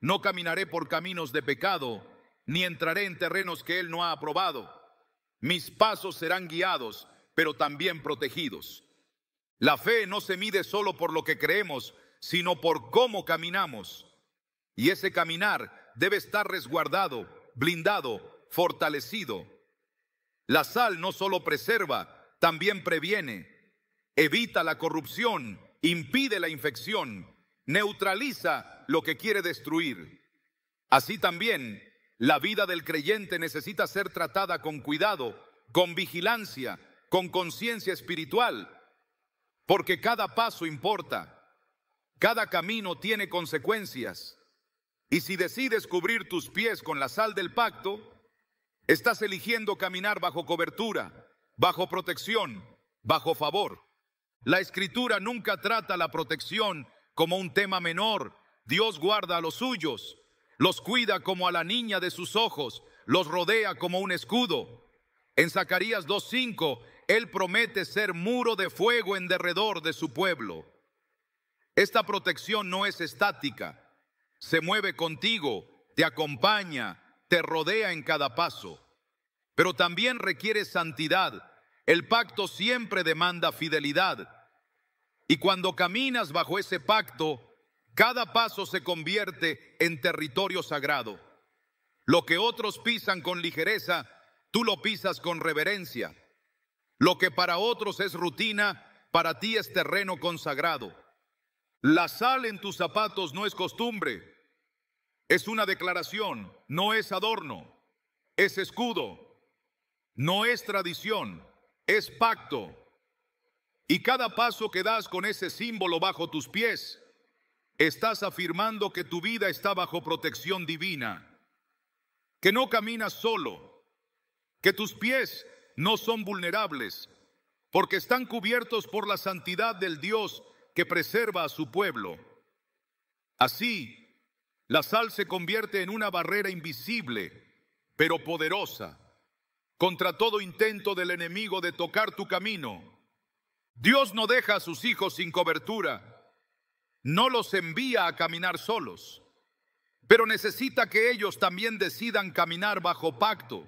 No caminaré por caminos de pecado, ni entraré en terrenos que Él no ha aprobado. Mis pasos serán guiados, pero también protegidos. La fe no se mide solo por lo que creemos, sino por cómo caminamos. Y ese caminar debe estar resguardado, blindado, fortalecido. La sal no solo preserva, también previene, evita la corrupción, impide la infección, neutraliza lo que quiere destruir. Así también, la vida del creyente necesita ser tratada con cuidado, con vigilancia, con conciencia espiritual, porque cada paso importa, cada camino tiene consecuencias. Y si decides cubrir tus pies con la sal del pacto, estás eligiendo caminar bajo cobertura, bajo protección, bajo favor. La Escritura nunca trata la protección como un tema menor. Dios guarda a los suyos, los cuida como a la niña de sus ojos, los rodea como un escudo. En Zacarías 2:5, Él promete ser muro de fuego en derredor de su pueblo. Esta protección no es estática, se mueve contigo, te acompaña, te rodea en cada paso. Pero también requiere santidad. El pacto siempre demanda fidelidad. Y cuando caminas bajo ese pacto, cada paso se convierte en territorio sagrado. Lo que otros pisan con ligereza, tú lo pisas con reverencia. Lo que para otros es rutina, para ti es terreno consagrado. La sal en tus zapatos no es costumbre, es una declaración, no es adorno, es escudo, no es tradición, es pacto. Y cada paso que das con ese símbolo bajo tus pies, estás afirmando que tu vida está bajo protección divina, que no caminas solo, que tus pies no son vulnerables, porque están cubiertos por la santidad del Dios que preserva a su pueblo. Así, la sal se convierte en una barrera invisible, pero poderosa, contra todo intento del enemigo de tocar tu camino. Dios no deja a sus hijos sin cobertura, no los envía a caminar solos, pero necesita que ellos también decidan caminar bajo pacto,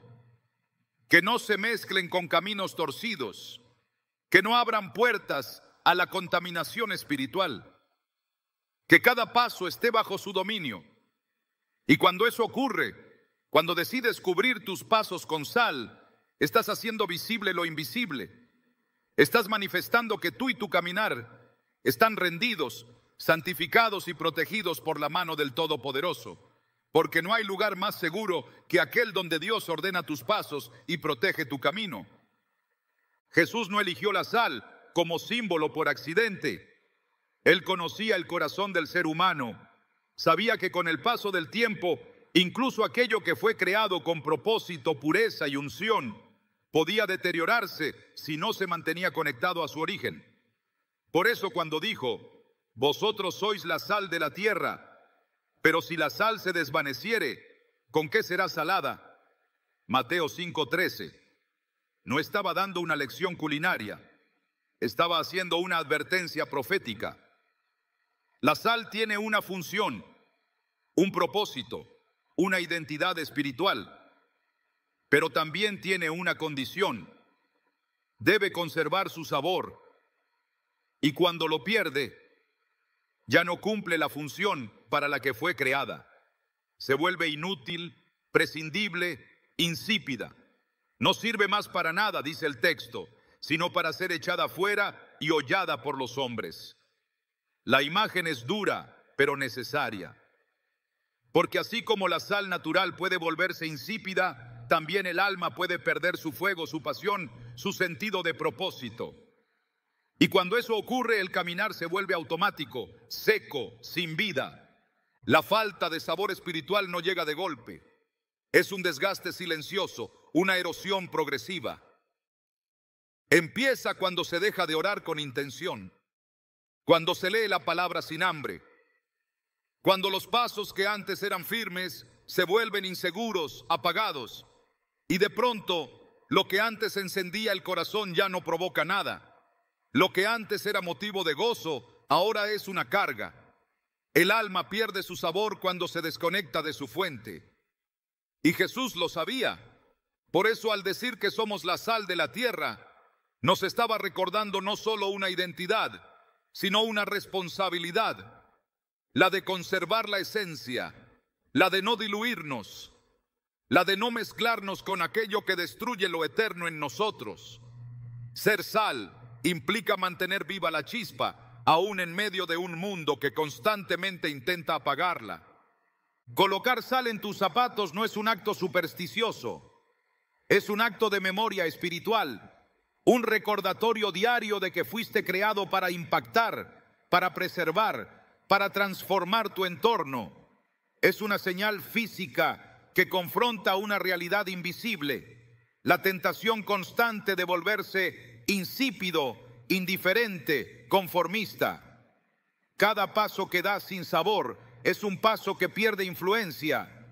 que no se mezclen con caminos torcidos, que no abran puertas a la contaminación espiritual, que cada paso esté bajo su dominio. Y cuando eso ocurre, cuando decides cubrir tus pasos con sal, estás haciendo visible lo invisible. Estás manifestando que tú y tu caminar están rendidos, santificados y protegidos por la mano del Todopoderoso, porque no hay lugar más seguro que aquel donde Dios ordena tus pasos y protege tu camino. Jesús no eligió la sal como símbolo por accidente. Él conocía el corazón del ser humano. Sabía que con el paso del tiempo, incluso aquello que fue creado con propósito, pureza y unción, podía deteriorarse si no se mantenía conectado a su origen. Por eso cuando dijo: vosotros sois la sal de la tierra, pero si la sal se desvaneciere, ¿con qué será salada? Mateo 5:13. No estaba dando una lección culinaria, estaba haciendo una advertencia profética. La sal tiene una función, un propósito, una identidad espiritual, pero también tiene una condición: debe conservar su sabor, y cuando lo pierde, ya no cumple la función para la que fue creada. Se vuelve inútil, prescindible, insípida. No sirve más para nada, dice el texto, sino para ser echada fuera y hollada por los hombres. La imagen es dura, pero necesaria. Porque así como la sal natural puede volverse insípida, también el alma puede perder su fuego, su pasión, su sentido de propósito. Y cuando eso ocurre, el caminar se vuelve automático, seco, sin vida. La falta de sabor espiritual no llega de golpe. Es un desgaste silencioso, una erosión progresiva. Empieza cuando se deja de orar con intención, cuando se lee la palabra sin hambre, cuando los pasos que antes eran firmes se vuelven inseguros, apagados, y de pronto lo que antes encendía el corazón ya no provoca nada. Lo que antes era motivo de gozo, ahora es una carga. El alma pierde su sabor cuando se desconecta de su fuente. Y Jesús lo sabía. Por eso, al decir que somos la sal de la tierra, nos estaba recordando no solo una identidad, sino una responsabilidad, la de conservar la esencia, la de no diluirnos, la de no mezclarnos con aquello que destruye lo eterno en nosotros. Ser sal implica mantener viva la chispa, aún en medio de un mundo que constantemente intenta apagarla. Colocar sal en tus zapatos no es un acto supersticioso, es un acto de memoria espiritual, un recordatorio diario de que fuiste creado para impactar, para preservar, para transformar tu entorno. Es una señal física que confronta una realidad invisible, la tentación constante de volverse insípido, indiferente, conformista. Cada paso que das sin sabor es un paso que pierde influencia.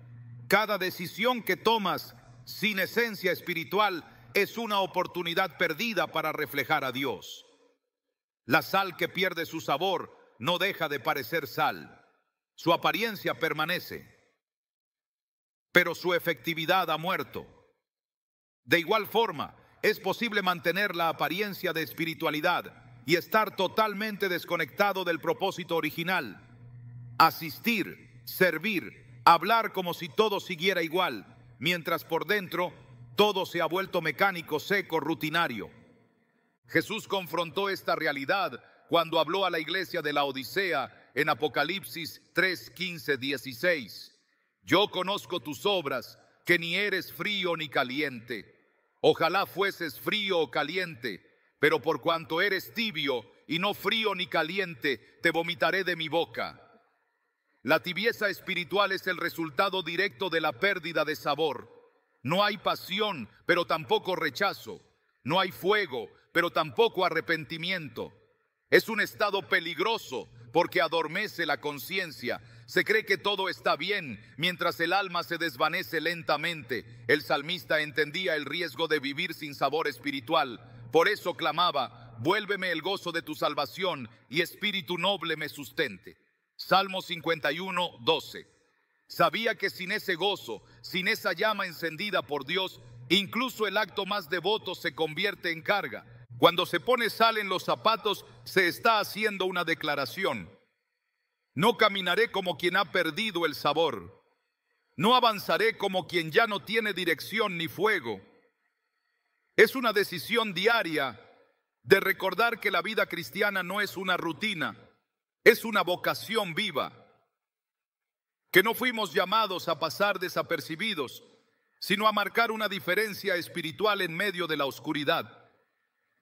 Cada decisión que tomas sin esencia espiritual es una oportunidad perdida para reflejar a Dios. La sal que pierde su sabor no deja de parecer sal. Su apariencia permanece, pero su efectividad ha muerto. De igual forma, es posible mantener la apariencia de espiritualidad y estar totalmente desconectado del propósito original. Asistir, servir, hablar como si todo siguiera igual, mientras por dentro todo se ha vuelto mecánico, seco, rutinario. Jesús confrontó esta realidad cuando habló a la iglesia de la Odisea en Apocalipsis 3, 15, 16. Yo conozco tus obras, que ni eres frío ni caliente. Ojalá fueses frío o caliente, pero por cuanto eres tibio y no frío ni caliente, te vomitaré de mi boca. La tibieza espiritual es el resultado directo de la pérdida de sabor. No hay pasión, pero tampoco rechazo. No hay fuego, pero tampoco arrepentimiento. Es un estado peligroso porque adormece la conciencia. Se cree que todo está bien mientras el alma se desvanece lentamente. El salmista entendía el riesgo de vivir sin sabor espiritual. Por eso clamaba: vuélveme el gozo de tu salvación y espíritu noble me sustente. Salmo 51, 12. Sabía que sin ese gozo, sin esa llama encendida por Dios, incluso el acto más devoto se convierte en carga. Cuando se pone sal en los zapatos, se está haciendo una declaración. No caminaré como quien ha perdido el sabor. No avanzaré como quien ya no tiene dirección ni fuego. Es una decisión diaria de recordar que la vida cristiana no es una rutina, es una vocación viva. Que no fuimos llamados a pasar desapercibidos, sino a marcar una diferencia espiritual en medio de la oscuridad.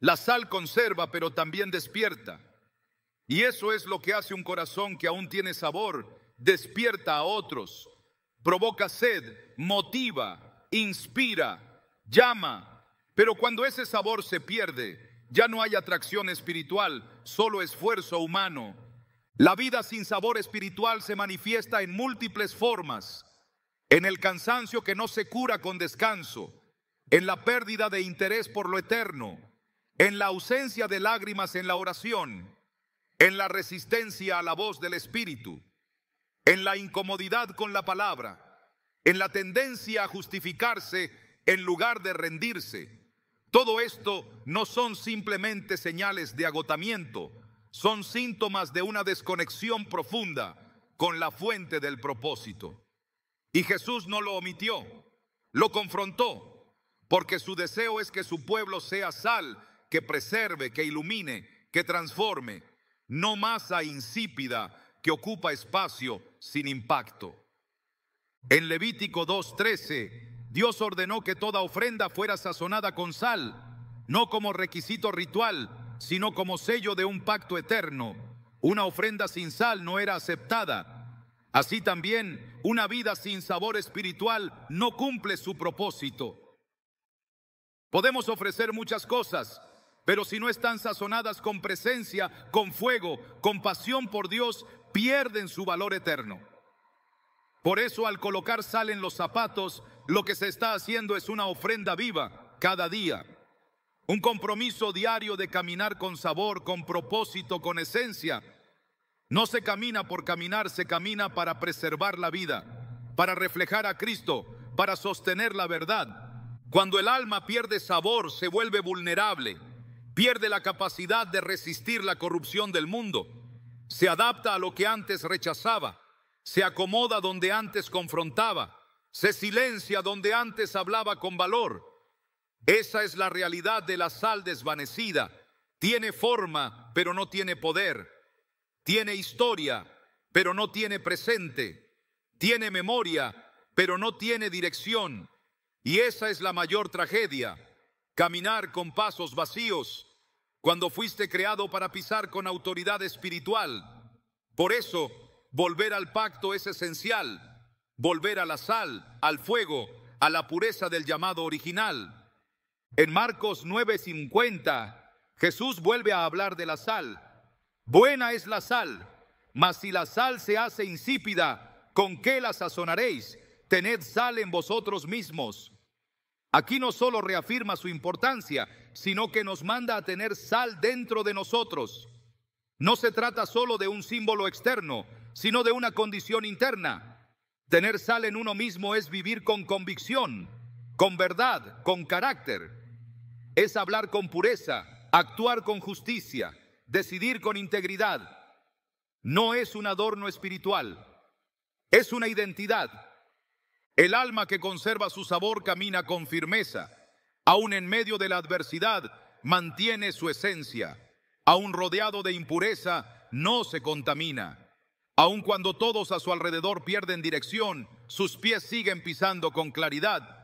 La sal conserva, pero también despierta. Y eso es lo que hace un corazón que aún tiene sabor: despierta a otros, provoca sed, motiva, inspira, llama. Pero cuando ese sabor se pierde, ya no hay atracción espiritual, solo esfuerzo humano. La vida sin sabor espiritual se manifiesta en múltiples formas: en el cansancio que no se cura con descanso, en la pérdida de interés por lo eterno, en la ausencia de lágrimas en la oración, en la resistencia a la voz del Espíritu, en la incomodidad con la palabra, en la tendencia a justificarse en lugar de rendirse. Todo esto no son simplemente señales de agotamiento, son síntomas de una desconexión profunda con la fuente del propósito. Y Jesús no lo omitió, lo confrontó, porque su deseo es que su pueblo sea sal, que preserve, que ilumine, que transforme, no masa insípida que ocupa espacio sin impacto. En Levítico 2:13, Dios ordenó que toda ofrenda fuera sazonada con sal, no como requisito ritual, sino como sello de un pacto eterno. Una ofrenda sin sal no era aceptada. Así también, una vida sin sabor espiritual no cumple su propósito. Podemos ofrecer muchas cosas, pero si no están sazonadas con presencia, con fuego, con pasión por Dios, pierden su valor eterno. Por eso, al colocar sal en los zapatos, lo que se está haciendo es una ofrenda viva cada día. Un compromiso diario de caminar con sabor, con propósito, con esencia. No se camina por caminar, se camina para preservar la vida, para reflejar a Cristo, para sostener la verdad. Cuando el alma pierde sabor, se vuelve vulnerable, pierde la capacidad de resistir la corrupción del mundo, se adapta a lo que antes rechazaba, se acomoda donde antes confrontaba, se silencia donde antes hablaba con valor. Esa es la realidad de la sal desvanecida. Tiene forma, pero no tiene poder. Tiene historia, pero no tiene presente. Tiene memoria, pero no tiene dirección. Y esa es la mayor tragedia. Caminar con pasos vacíos, cuando fuiste creado para pisar con autoridad espiritual. Por eso, volver al pacto es esencial. Volver a la sal, al fuego, a la pureza del llamado original. En Marcos 9:50, Jesús vuelve a hablar de la sal. Buena es la sal, mas si la sal se hace insípida, ¿con qué la sazonaréis? Tened sal en vosotros mismos. Aquí no solo reafirma su importancia, sino que nos manda a tener sal dentro de nosotros. No se trata solo de un símbolo externo, sino de una condición interna. Tener sal en uno mismo es vivir con convicción, con verdad, con carácter. Es hablar con pureza, actuar con justicia, decidir con integridad. No es un adorno espiritual, es una identidad. El alma que conserva su sabor camina con firmeza. Aún en medio de la adversidad, mantiene su esencia. Aún rodeado de impureza, no se contamina. Aun cuando todos a su alrededor pierden dirección, sus pies siguen pisando con claridad.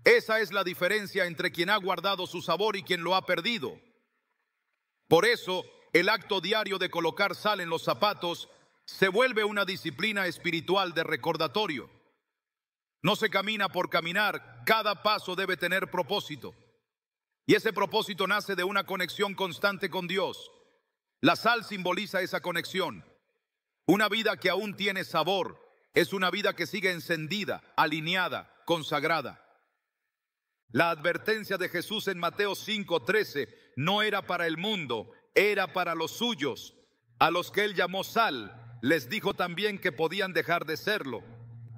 Esa es la diferencia entre quien ha guardado su sabor y quien lo ha perdido. Por eso, el acto diario de colocar sal en los zapatos se vuelve una disciplina espiritual de recordatorio. No se camina por caminar, cada paso debe tener propósito. Y ese propósito nace de una conexión constante con Dios. La sal simboliza esa conexión. Una vida que aún tiene sabor es una vida que sigue encendida, alineada, consagrada. La advertencia de Jesús en Mateo 5:13 no era para el mundo, era para los suyos. A los que él llamó sal, les dijo también que podían dejar de serlo,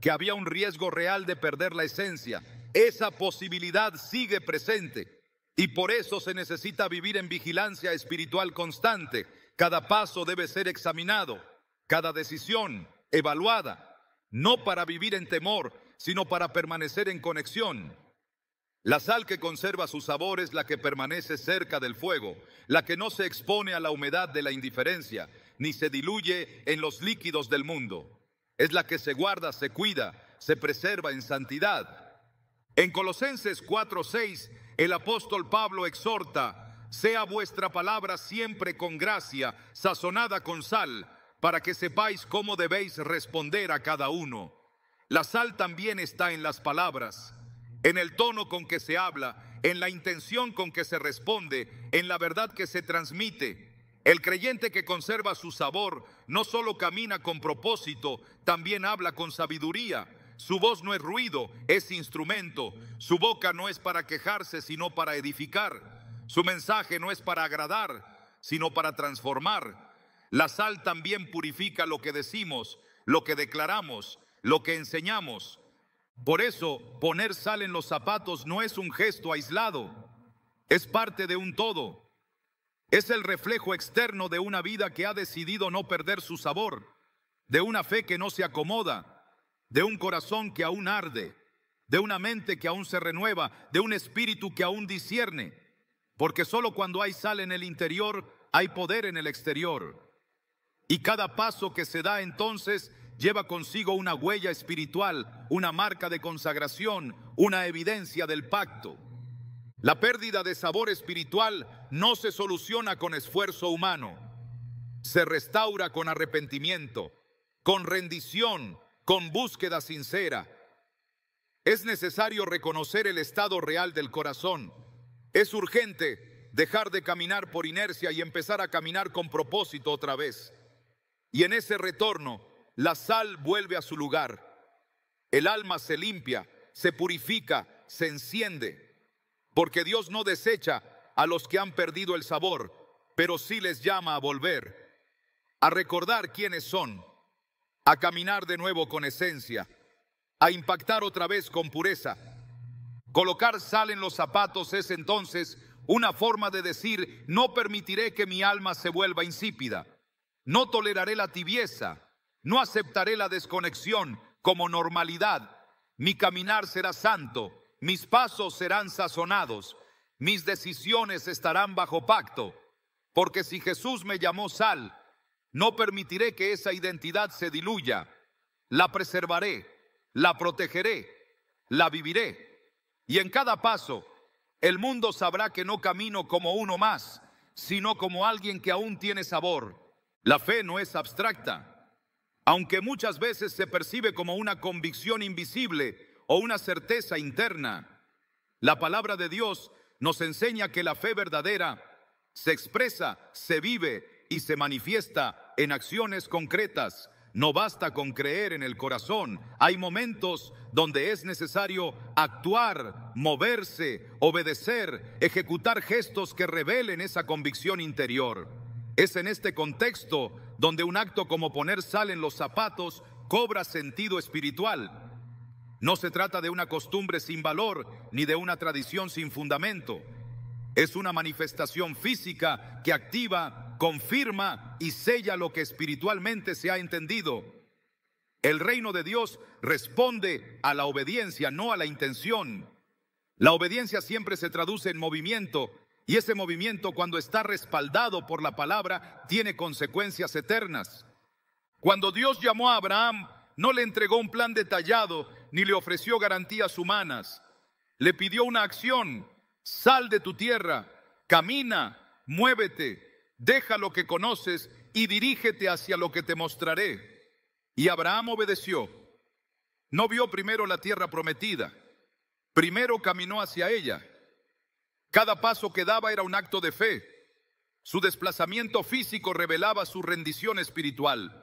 que había un riesgo real de perder la esencia. Esa posibilidad sigue presente y por eso se necesita vivir en vigilancia espiritual constante. Cada paso debe ser examinado, cada decisión evaluada, no para vivir en temor, sino para permanecer en conexión. La sal que conserva su sabor es la que permanece cerca del fuego, la que no se expone a la humedad de la indiferencia, ni se diluye en los líquidos del mundo. Es la que se guarda, se cuida, se preserva en santidad. En Colosenses 4:6, el apóstol Pablo exhorta: sea vuestra palabra siempre con gracia, sazonada con sal, para que sepáis cómo debéis responder a cada uno. La sal también está en las palabras, en el tono con que se habla, en la intención con que se responde, en la verdad que se transmite. El creyente que conserva su sabor no solo camina con propósito, también habla con sabiduría. Su voz no es ruido, es instrumento. Su boca no es para quejarse, sino para edificar. Su mensaje no es para agradar, sino para transformar. La sal también purifica lo que decimos, lo que declaramos, lo que enseñamos. Por eso, poner sal en los zapatos no es un gesto aislado, es parte de un todo. Es el reflejo externo de una vida que ha decidido no perder su sabor, de una fe que no se acomoda, de un corazón que aún arde, de una mente que aún se renueva, de un espíritu que aún discierne, porque solo cuando hay sal en el interior hay poder en el exterior. Y cada paso que se da entonces lleva consigo una huella espiritual, una marca de consagración, una evidencia del pacto. La pérdida de sabor espiritual no se soluciona con esfuerzo humano. Se restaura con arrepentimiento, con rendición, con búsqueda sincera. Es necesario reconocer el estado real del corazón. Es urgente dejar de caminar por inercia y empezar a caminar con propósito otra vez. Y en ese retorno, la sal vuelve a su lugar. El alma se limpia, se purifica, se enciende. Porque Dios no desecha a los que han perdido el sabor, pero sí les llama a volver, a recordar quiénes son, a caminar de nuevo con esencia, a impactar otra vez con pureza. Colocar sal en los zapatos es entonces una forma de decir: no permitiré que mi alma se vuelva insípida, no toleraré la tibieza, no aceptaré la desconexión como normalidad. Mi caminar será santo, mis pasos serán sazonados, mis decisiones estarán bajo pacto, porque si Jesús me llamó sal, no permitiré que esa identidad se diluya. La preservaré, la protegeré, la viviré. Y en cada paso, el mundo sabrá que no camino como uno más, sino como alguien que aún tiene sabor. La fe no es abstracta, aunque muchas veces se percibe como una convicción invisible o una certeza interna. La palabra de Dios nos enseña que la fe verdadera se expresa, se vive y se manifiesta en acciones concretas. No basta con creer en el corazón. Hay momentos donde es necesario actuar, moverse, obedecer, ejecutar gestos que revelen esa convicción interior. Es en este contexto donde un acto como poner sal en los zapatos cobra sentido espiritual. No se trata de una costumbre sin valor ni de una tradición sin fundamento. Es una manifestación física que activa, confirma y sella lo que espiritualmente se ha entendido. El reino de Dios responde a la obediencia, no a la intención. La obediencia siempre se traduce en movimiento, y ese movimiento, cuando está respaldado por la palabra, tiene consecuencias eternas. Cuando Dios llamó a Abraham, no le entregó un plan detallado ni le ofreció garantías humanas. Le pidió una acción: sal de tu tierra, camina, muévete, deja lo que conoces y dirígete hacia lo que te mostraré. Y Abraham obedeció. No vio primero la tierra prometida, primero caminó hacia ella. Cada paso que daba era un acto de fe. Su desplazamiento físico revelaba su rendición espiritual.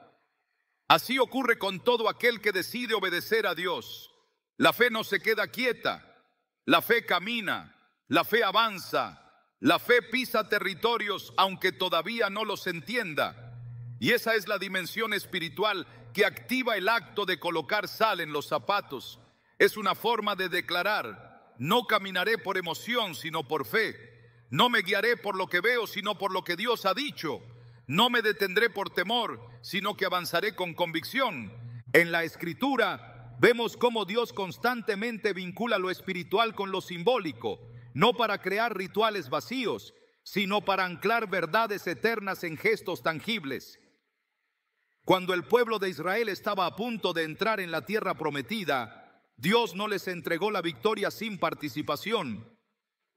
Así ocurre con todo aquel que decide obedecer a Dios. La fe no se queda quieta, la fe camina, la fe avanza, la fe pisa territorios aunque todavía no los entienda. Y esa es la dimensión espiritual que activa el acto de colocar sal en los zapatos. Es una forma de declarar: no caminaré por emoción, sino por fe. No me guiaré por lo que veo, sino por lo que Dios ha dicho. No me detendré por temor, sino que avanzaré con convicción. En la Escritura vemos cómo Dios constantemente vincula lo espiritual con lo simbólico, no para crear rituales vacíos, sino para anclar verdades eternas en gestos tangibles. Cuando el pueblo de Israel estaba a punto de entrar en la tierra prometida, Dios no les entregó la victoria sin participación.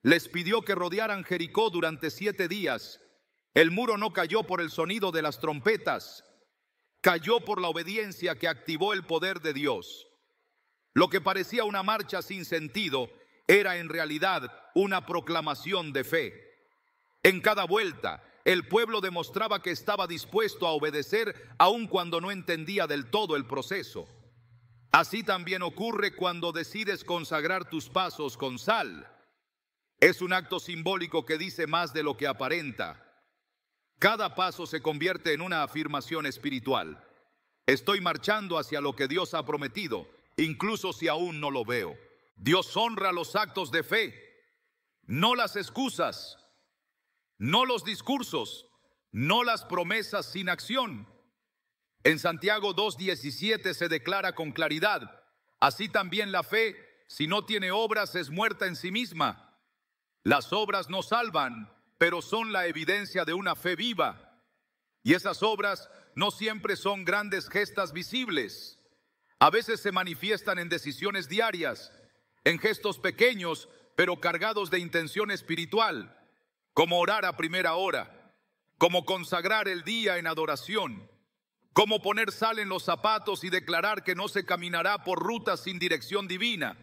Les pidió que rodearan Jericó durante 7 días. El muro no cayó por el sonido de las trompetas, cayó por la obediencia que activó el poder de Dios. Lo que parecía una marcha sin sentido era en realidad una proclamación de fe. En cada vuelta, el pueblo demostraba que estaba dispuesto a obedecer aun cuando no entendía del todo el proceso. Así también ocurre cuando decides consagrar tus pasos con sal. Es un acto simbólico que dice más de lo que aparenta. Cada paso se convierte en una afirmación espiritual. Estoy marchando hacia lo que Dios ha prometido, incluso si aún no lo veo. Dios honra los actos de fe, no las excusas, no los discursos, no las promesas sin acción. En Santiago 2:17 se declara con claridad: así también la fe, si no tiene obras, es muerta en sí misma. Las obras no salvan, pero son la evidencia de una fe viva. Y esas obras no siempre son grandes gestas visibles. A veces se manifiestan en decisiones diarias, en gestos pequeños pero cargados de intención espiritual, como orar a primera hora, como consagrar el día en adoración, como poner sal en los zapatos y declarar que no se caminará por rutas sin dirección divina.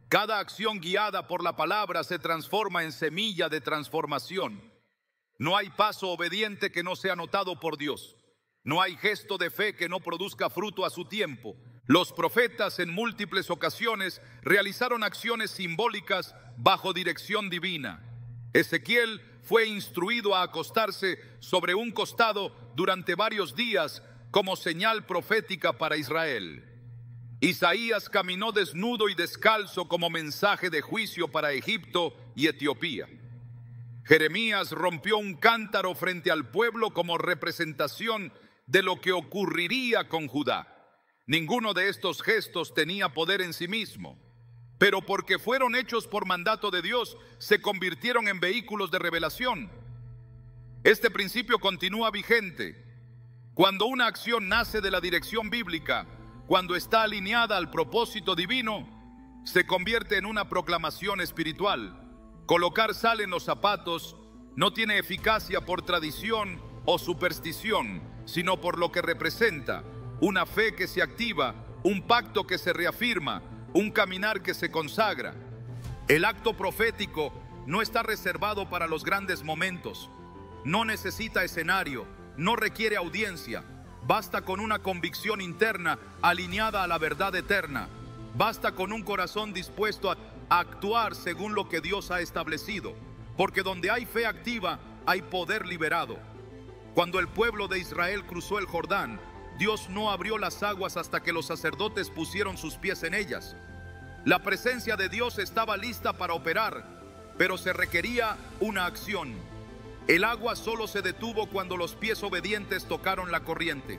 Cada acción guiada por la palabra se transforma en semilla de transformación. No hay paso obediente que no sea notado por Dios. No hay gesto de fe que no produzca fruto a su tiempo. Los profetas en múltiples ocasiones realizaron acciones simbólicas bajo dirección divina. Ezequiel fue instruido a acostarse sobre un costado durante varios días como señal profética para Israel. Isaías caminó desnudo y descalzo como mensaje de juicio para Egipto y Etiopía. Jeremías rompió un cántaro frente al pueblo como representación de lo que ocurriría con Judá. Ninguno de estos gestos tenía poder en sí mismo, pero porque fueron hechos por mandato de Dios, se convirtieron en vehículos de revelación. Este principio continúa vigente. Cuando una acción nace de la dirección bíblica, cuando está alineada al propósito divino, se convierte en una proclamación espiritual. Colocar sal en los zapatos no tiene eficacia por tradición o superstición, sino por lo que representa: una fe que se activa, un pacto que se reafirma, un caminar que se consagra. El acto profético no está reservado para los grandes momentos. No necesita escenario, no requiere audiencia. Basta con una convicción interna alineada a la verdad eterna. Basta con un corazón dispuesto a actuar según lo que Dios ha establecido. Porque donde hay fe activa, hay poder liberado. Cuando el pueblo de Israel cruzó el Jordán, Dios no abrió las aguas hasta que los sacerdotes pusieron sus pies en ellas. La presencia de Dios estaba lista para operar, pero se requería una acción. El agua solo se detuvo cuando los pies obedientes tocaron la corriente.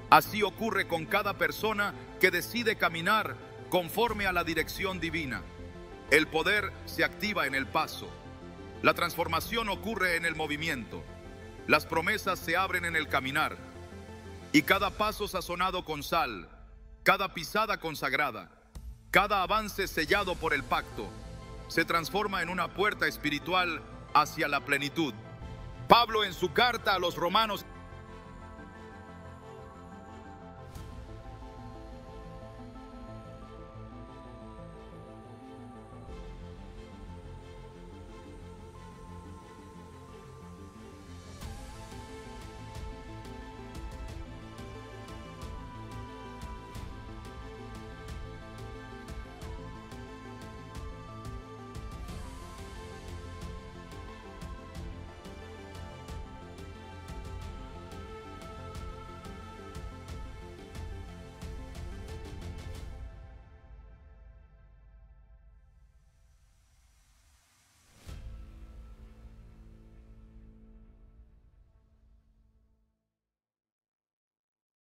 Así ocurre con cada persona que decide caminar conforme a la dirección divina. El poder se activa en el paso. La transformación ocurre en el movimiento. Las promesas se abren en el caminar. Y cada paso sazonado con sal, cada pisada consagrada, cada avance sellado por el pacto, se transforma en una puerta espiritual hacia la plenitud. Pablo, en su carta a los Romanos,